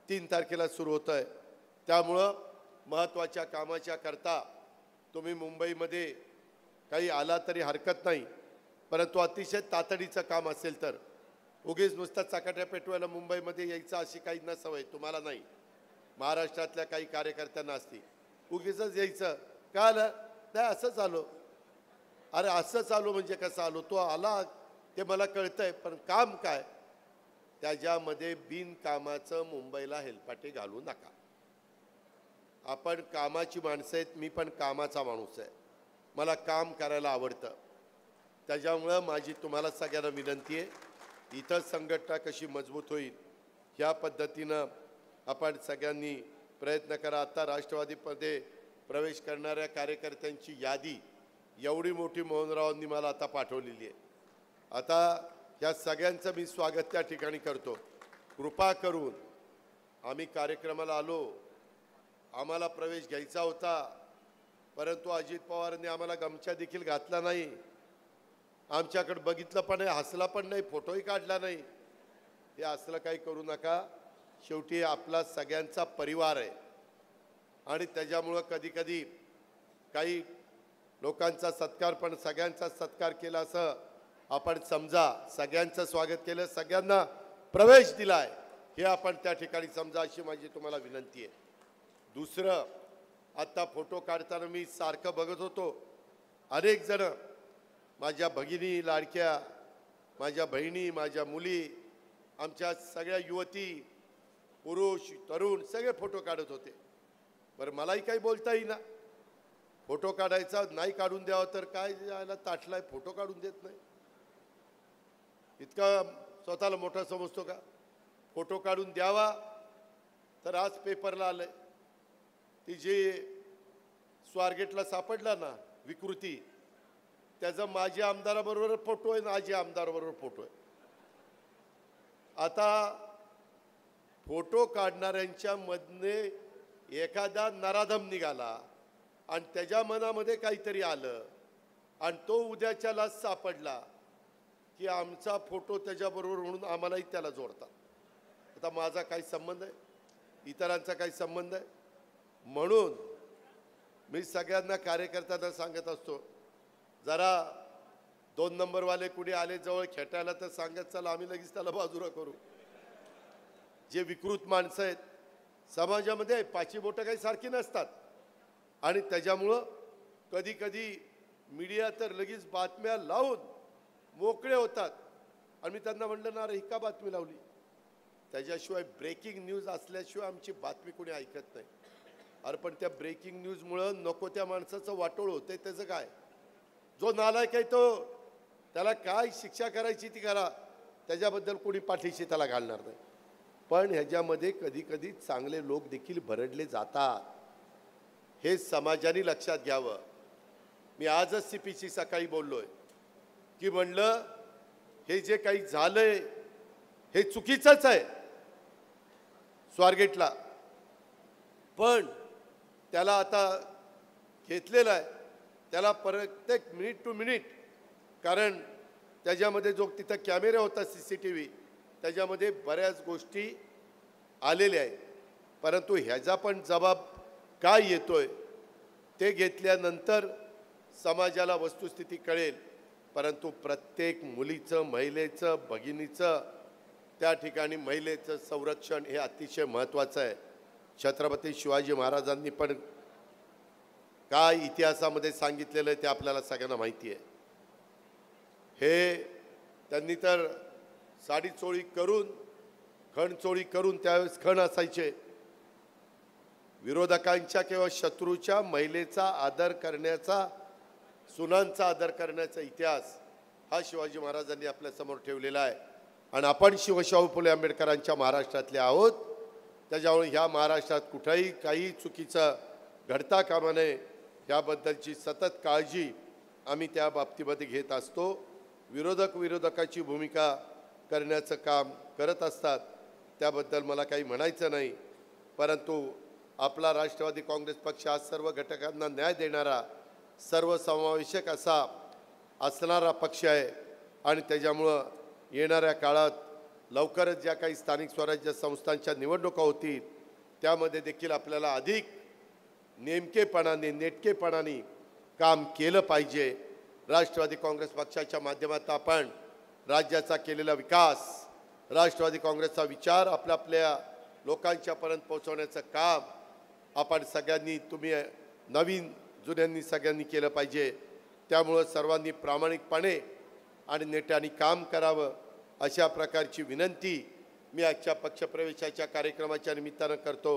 3 तारखेला सुरू होतं आहे. त्यामुळं महत्त्वाच्या कामाच्या करता तुम्ही मुंबईमध्ये काही आला तरी हरकत नाही, परंतु अतिशय तातडीचं काम असेल तर उगीच नुसतं चकाट्या पेटवायला मुंबईमध्ये यायचं अशी काही न सवय तुम्हाला नाही. महाराष्ट्रातल्या काही कार्यकर्त्यांना असती, उगीचच यायचं का आलं नाही असंच आलो. अरे असंच आलो म्हणजे कसं आलो, तो आला ते मला कळतंय, पण काम काय, त्याच्यामध्ये बिनकामाचं मुंबईला हेलपाटे घालू नका. आपण कामाची माणसं आहेत, मी पण कामाचा माणूस आहे, मला काम करायला आवडतं. त्याच्यामुळं माझी तुम्हाला सगळ्यांना विनंती आहे, इथं संघटना कशी मजबूत होईल ह्या पद्धतीनं आपण सगळ्यांनी प्रयत्न करा. आता राष्ट्रवादीमध्ये प्रवेश करणाऱ्या कार्यकर्त्यांची यादी एवढी मोठी मोहनरावांनी मला आता पाठवलेली आहे. आता या सगळ्यांचं मी स्वागत त्या ठिकाणी करतो. कृपा करून आम्ही कार्यक्रमाला आलो, आम्हाला प्रवेश घ्यायचा होता, परंतु अजित पवारांनी आम्हाला गमछा देखील घातला नाही, आमच्याकडे बघितलं पण नाही, हसला पण नाही, फोटोही काढला नाही. हे असलं काही करू नका. शेवटी आपला सगळ्यांचा परिवार आहे आणि त्याच्यामुळं कधी कधी काही लोकांचा सत्कार पण सगळ्यांचा सत्कार केला असं आपण समजा. सगळ्यांचं स्वागत केलं, सगळ्यांना प्रवेश दिलाय हे आपण त्या ठिकाणी समजा, अशी माझी तुम्हाला विनंती आहे. दुसरं, आता फोटो काढताना मी सारखं बघत होतो, अनेक जण माझ्या भगिनी लाडक्या, माझ्या बहिणी, माझ्या मुली, आमच्या सगळ्या युवती, पुरुष, तरुण सगळे फोटो काढत होते. बरं, मलाही काही बोलता येईना. फोटो काढायचा नाही, काढून द्यावा तर काय यायला ताटलाय, फोटो काढून देत नाही. इतका स्वतःला मोठा समजतो का? फोटो काढून द्यावा तर आज पेपरला आलंय, ती जी स्वारगेटला सापडला ना विकृती, त्याचा माजी आमदाराबरोबर फोटो आहे, आजी आमदाराबरोबर फोटो आहे. आता फोटो काढणाऱ्यांच्या मधने एखादा नराधम निघाला आणि त्याच्या मनामध्ये काहीतरी आलं आणि तो उद्याच्याला सापडला की आमचा फोटो त्याच्याबरोबर म्हणून आम्हालाही त्याला जोडतात. आता माझा काही संबंध आहे, इतरांचा काही संबंध आहे? म्हणून मी सगळ्यांना कार्यकर्त्यांना सांगत असतो, जरा 2 नंबरवाले कुणी आले जवळ खेटायला तर सांगत चला, आम्ही लगेच त्याला बाजूला करू. जे विकृत माणसं आहेत समाजामध्ये, पाची बोटं काही सारखी नसतात आणि त्याच्यामुळं कधी कधी मीडिया तर लगेच बातम्या लावून मोकळे होतात. आणि मी त्यांना म्हटलं ना, ही का बातमी लावली? त्याच्याशिवाय ब्रेकिंग न्यूज असल्याशिवाय आमची बातमी कोणी ऐकत नाही. अरे पण त्या ब्रेकिंग न्यूजमुळं नको त्या माणसाचं वाटोळ होतंय, त्याचं काय? जो नालायक आहे तो, त्याला काय शिक्षा करायची ती करा, त्याच्याबद्दल कोणी पाठीशी त्याला घालणार नाही. पण ह्याच्यामध्ये कधी कधी चांगले लोक देखील भरडले जातात, हे समाजाने लक्षात घ्यावं. मी आजच CPC सकाळी बोललोय की म्हणलं हे जे काही झालंय हे चुकीचंच आहे स्वारगेटला, पण त्याला आता घेतलेलं आहे, त्याला प्रत्येक मिनिट टू मिनिट, कारण त्याच्यामध्ये जो तिथं कॅमेरा होता CCTV, त्याच्यामध्ये बऱ्याच गोष्टी आलेल्या आहेत. परंतु ह्याचा पण जबाब काय येतोय ते घेतल्यानंतर समाजाला वस्तुस्थिती कळेल. परंतु प्रत्येक मुलीचं, महिलेचं, भगिनीचं, त्या ठिकाणी महिलेचं संरक्षण हे अतिशय महत्त्वाचं आहे. छत्रपती शिवाजी महाराजांनी पण काय इतिहासामध्ये सांगितलेलं आहे ते आपल्याला सगळ्यांना माहिती आहे. हे त्यांनी तर साडी चोळी करून, खण चोळी करून, त्यावेळेस खण असायचे. विरोधकांच्या किंवा शत्रूच्या महिलेचा आदर करण्याचा, सुनांचा आदर करण्याचा इतिहास हा शिवाजी महाराजांनी आपल्यासमोर ठेवलेला आहे. आणि आपण शिवशाहू फुले आंबेडकरांच्या महाराष्ट्रातले आहोत, त्याच्यामुळे ह्या महाराष्ट्रात कुठेही काही चुकीचं घडता कामा नये याबद्दलची सतत काळजी आम्ही त्या बाबतीमध्ये घेत असतो. विरोधकाची भूमिका करण्याचं काम करत असतात, त्याबद्दल मला काही म्हणायचं नाही. परंतु आपला राष्ट्रवादी काँग्रेस पक्ष हा सर्व घटकांना न्याय देणारा, सर्वसमावेशक असा असणारा पक्ष आहे. आणि त्याच्यामुळं येणाऱ्या काळात लवकरच ज्या काही स्थानिक स्वराज्य संस्थांच्या निवडणुका होतील त्यामध्ये देखील आपल्याला अधिक नेमकेपणाने, नेटकेपणाने काम केलं पाहिजे. राष्ट्रवादी काँग्रेस पक्षाच्या माध्यमातून आपण राज्याचा केलेला विकास, राष्ट्रवादी काँग्रेसचा विचार आपल्या लोकांच्यापर्यंत पोहोचवण्याचं काम आपण सगळ्यांनी, तुम्ही नवीन जुन्यांनी सगळ्यांनी केलं पाहिजे. त्यामुळं सर्वांनी प्रामाणिकपणे आणि नेट्याने काम करावं अशा प्रकारची विनंती मी आजच्या पक्षप्रवेशाच्या कार्यक्रमाच्या निमित्तानं करतो.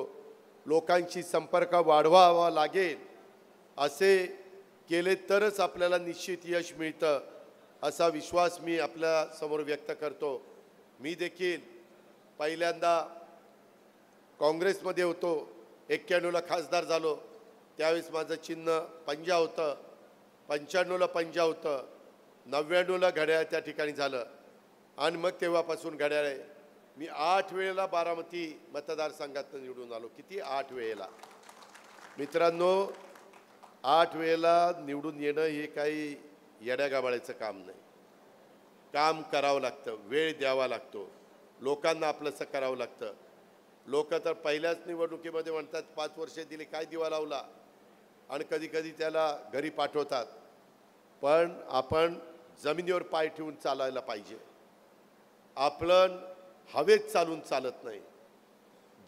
लोकांशी संपर्क वाढवावा लागेल, असे केले तरच आपल्याला निश्चित यश मिळतं असा विश्वास मी आपल्या समोर व्यक्त करतो. मी देखील पहिल्यांदा काँग्रेसमध्ये होतो, 91ला खासदार झालो, त्यावेळेस माझं चिन्ह पंजा होतं, 95ला पंजा होतं, 99ला घड्याळ त्या ठिकाणी झालं आणि मग तेव्हापासून घड्याळ आहे. मी 8 वेळेला बारामती मतदारसंघातून निवडून आलो. किती? 8 वेळेला. मित्रांनो, 8 वेळेला निवडून येणं हे काही येड्यागाबाळ्याचं काम नाही. काम करावं लागतं, वेळ द्यावा लागतो, लोकांना आपलंसं करावं लागतं. लोक तर पहिल्याच निवडणुकीमध्ये म्हणतात 5 वर्षे दिली, काय दिवा लावला, आणि कधी कधी त्याला घरी पाठवतात. पण आपण जमिनीवर पाय ठेवून चालायला पाहिजे. आपलं हवेत चालून चालत नाही.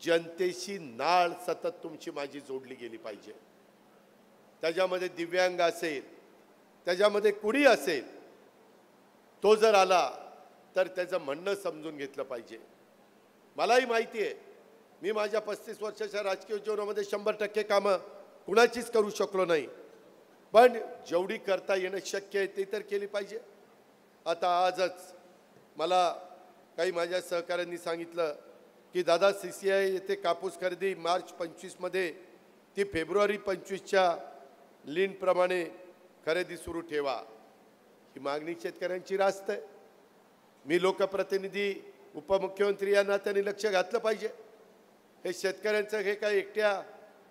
जनतेशी नाळ सतत तुमची माझी जोडली गेली पाहिजे. त्याच्यामध्ये दिव्यांग असेल, त्याच्यामध्ये कुणी असेल, तो जर आला तर त्याचं म्हणणं समजून घेतलं पाहिजे. मलाही माहिती आहे, मी माझ्या 35 वर्षाच्या राजकीय जीवनामध्ये 100% कामं कुणाचीच करू शकलो नाही, पण जेवढी करता येणं शक्य आहे ते तर केली पाहिजे. आता आजच मला काही माझ्या सहकाऱ्यांनी सांगितलं की दादा CCI येथे कापूस खरेदी मार्च 25मध्ये ती फेब्रुवारी 25च्या लीनप्रमाणे खरेदी सुरू ठेवा. ही मागणी शेतकऱ्यांची रास्त आहे. मी लोकप्रतिनिधी, उपमुख्यमंत्री या नात्याने लक्ष घातलं पाहिजे. हे शेतकऱ्यांचं हे काय एकट्या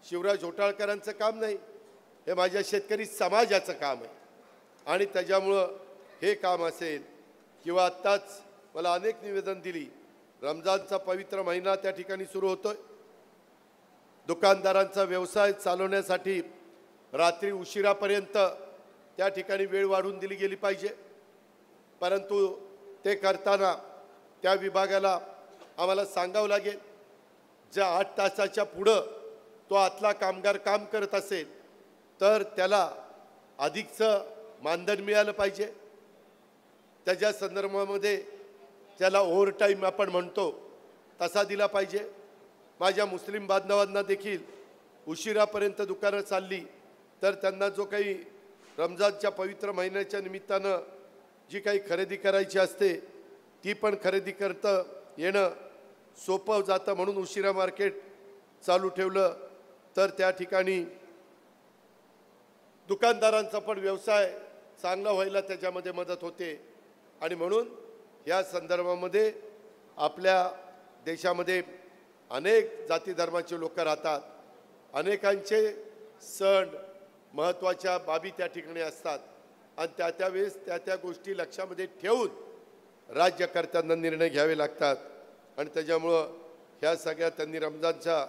शिवराज होटाळकरांचं काम नाही, हे माझ्या शेतकरी समाजाचं काम आहे. आणि त्याच्यामुळं हे काम असेल किंवा आत्ताच मला अनेक निवेदन दिली, रमजानचा पवित्र महिना त्या ठिकाणी सुरू होतोय. दुकानदारांचा व्यवसाय चालवण्यासाठी रात्री उशिरापर्यंत त्या ठिकाणी वेळ वाढवून दिली गेली पाहिजे. परंतु ते करताना त्या विभागाला आम्हाला सांगावं लागेल, ज्या 8 तासाच्या पुढं तो आतला कामगार काम करत असेल तर त्याला अधिकचं मानधन मिळालं पाहिजे. त्याच्या संदर्भामध्ये त्याला ओव्हरटाईम आपण म्हणतो तसा दिला पाहिजे. माझ्या मुस्लिम बांधवांना देखील उशिरापर्यंत दुकानं चालली तर त्यांना जो काही रमजानच्या पवित्र महिन्याच्या निमित्तानं जी काही खरेदी करायची असते ती पण खरेदी करता येणं सोपं जातं. म्हणून उशिरा मार्केट चालू ठेवलं तर त्या ठिकाणी दुकानदारांचा पण व्यवसाय चांगला व्हायला त्याच्यामध्ये मदत होते. आणि म्हणून या संदर्भामध्ये आपल्या देशामध्ये अनेक जाती धर्माचे लोक राहतात. अनेकांचे सण, महत्त्वाच्या बाबी त्या ठिकाणी असतात आणि त्या वेळेस त्या गोष्टी लक्षामध्ये ठेवून राज्यकर्त्यांना निर्णय घ्यावे लागतात. आणि त्याच्यामुळं ह्या सगळ्या त्यांनी रमजानच्या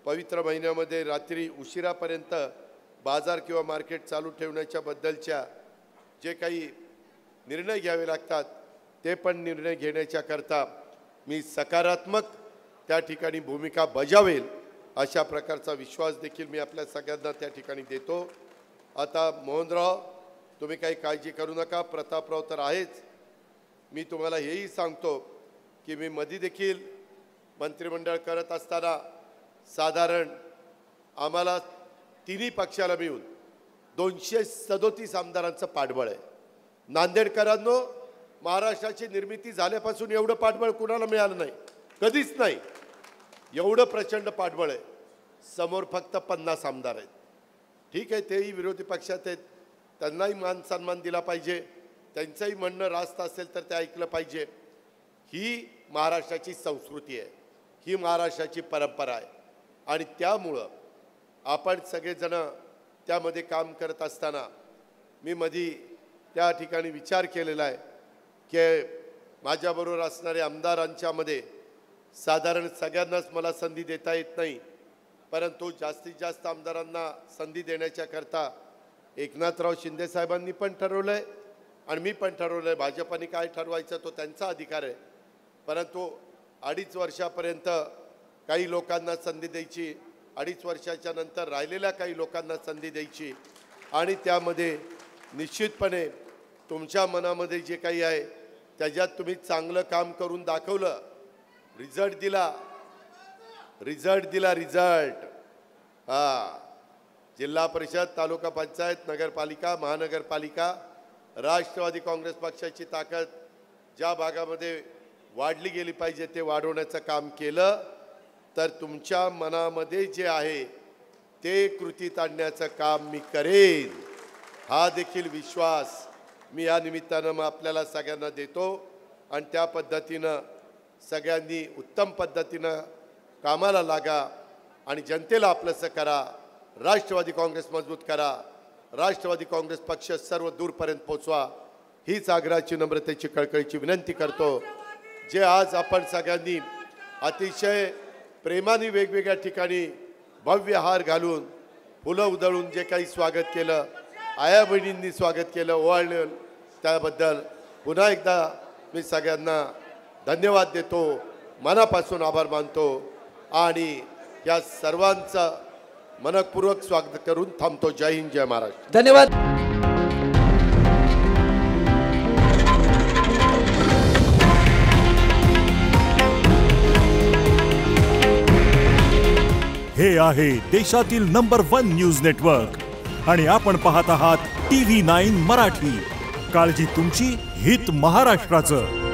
पवित्र महिन्यामध्ये रात्री उशिरापर्यंत बाजार किंवा मार्केट चालू ठेवण्याच्या बद्दलच्या जे काही निर्णय घ्यावे लागतात ते पण निर्णय घेण्याच्याकरता मी सकारात्मक त्या ठिकाणी भूमिका बजावेल अशा प्रकारचा विश्वास देखील मी आपल्या सगळ्यांना त्या ठिकाणी देतो. आता मोहनराव, तुम्ही काही काळजी करू नका, प्रतापराव तर आहेच. मी तुम्हाला हेही सांगतो की मी मध्ये देखील मंत्रिमंडळ करत असताना साधारण आम्हाला तिन्ही पक्षाला मिळून 237 आमदारांचं पाठबळ आहे. नांदेडकरांनो, महाराष्ट्राची निर्मिती झाल्यापासून एवढं पाठबळ कुणाला मिळालं नाही, कधीच नाही. एवढं प्रचंड पाठबळ आहे. समोर फक्त 50 आमदार आहेत. ठीक आहे, तेही विरोधी पक्षात आहेत, त्यांनाही मान सन्मान दिला पाहिजे. त्यांचंही म्हणणं रास्त असेल तर ते ऐकलं पाहिजे. ही महाराष्ट्राची संस्कृती आहे, ही महाराष्ट्राची परंपरा आहे. आणि त्यामुळं आपण सगळेजण त्यामध्ये काम करत असताना मी मध्ये त्या ठिकाणी विचार केलेला आहे की माझ्याबरोबर असणाऱ्या आमदारांच्यामध्ये साधारण सगळ्यांनाच मला संधी देता येत नाही, परंतु जास्तीत जास्त आमदारांना संधी देण्याच्याकरता एकनाथराव शिंदे साहेबांनी पण ठरवलं आहे आणि मी पण ठरवलं आहे. भाजपाने काय ठरवायचं तो त्यांचा अधिकार आहे, परंतु 2.5 वर्षापर्यंत काही लोकांना संधी द्यायची, 2.5 वर्षाच्या नंतर राहिलेल्या काही लोकांना संधी द्यायची. आणि त्यामध्ये निश्चितपणे तुमच्या मनामध्ये जे काही आहे त्याच्यात तुम्ही चांगलं काम करून दाखवलं, रिझल्ट दिला. जिल्हा परिषद, तालुका पंचायत, नगरपालिका, महानगरपालिका, राष्ट्रवादी काँग्रेस पक्षाची ताकद ज्या भागामध्ये वाढली गेली पाहिजे ते वाढवण्याचं काम केलं तर तुमच्या मनामध्ये जे आहे ते कृतीत आणण्याचं काम मी करेन. हा देखील विश्वास मी या निमित्तानं आपल्याला सगळ्यांना देतो. आणि त्या पद्धतीनं सगळ्यांनी उत्तम पद्धतीनं कामाला लागा आणि जनतेला आपलंसं करा. राष्ट्रवादी काँग्रेस मजबूत करा. राष्ट्रवादी काँग्रेस पक्ष सर्व दूरपर्यंत पोचवा हीच आग्रहाची नम्रतेची कळकळीची विनंती करतो. जे आज आपण सगळ्यांनी अतिशय प्रेमाने वेगवेगळ्या ठिकाणी भव्य हार घालून फुलं उधळून जे काही स्वागत केलं, आया बहिणींनी स्वागत केलं, ओवाळलं, त्याबद्दल पुन्हा एकदा मी सगळ्यांना धन्यवाद देतो, मनापासून आभार मानतो आणि या सर्वांचं मनपूर्वक स्वागत करून थांबतो. जय हिंद, जय महाराष्ट्र. धन्यवाद. हे आहे देशातील नंबर 1 न्यूज नेटवर्क आणि आपण पाहत आहात TV9 मराठी. काळजी तुमची, हित महाराष्ट्राचं.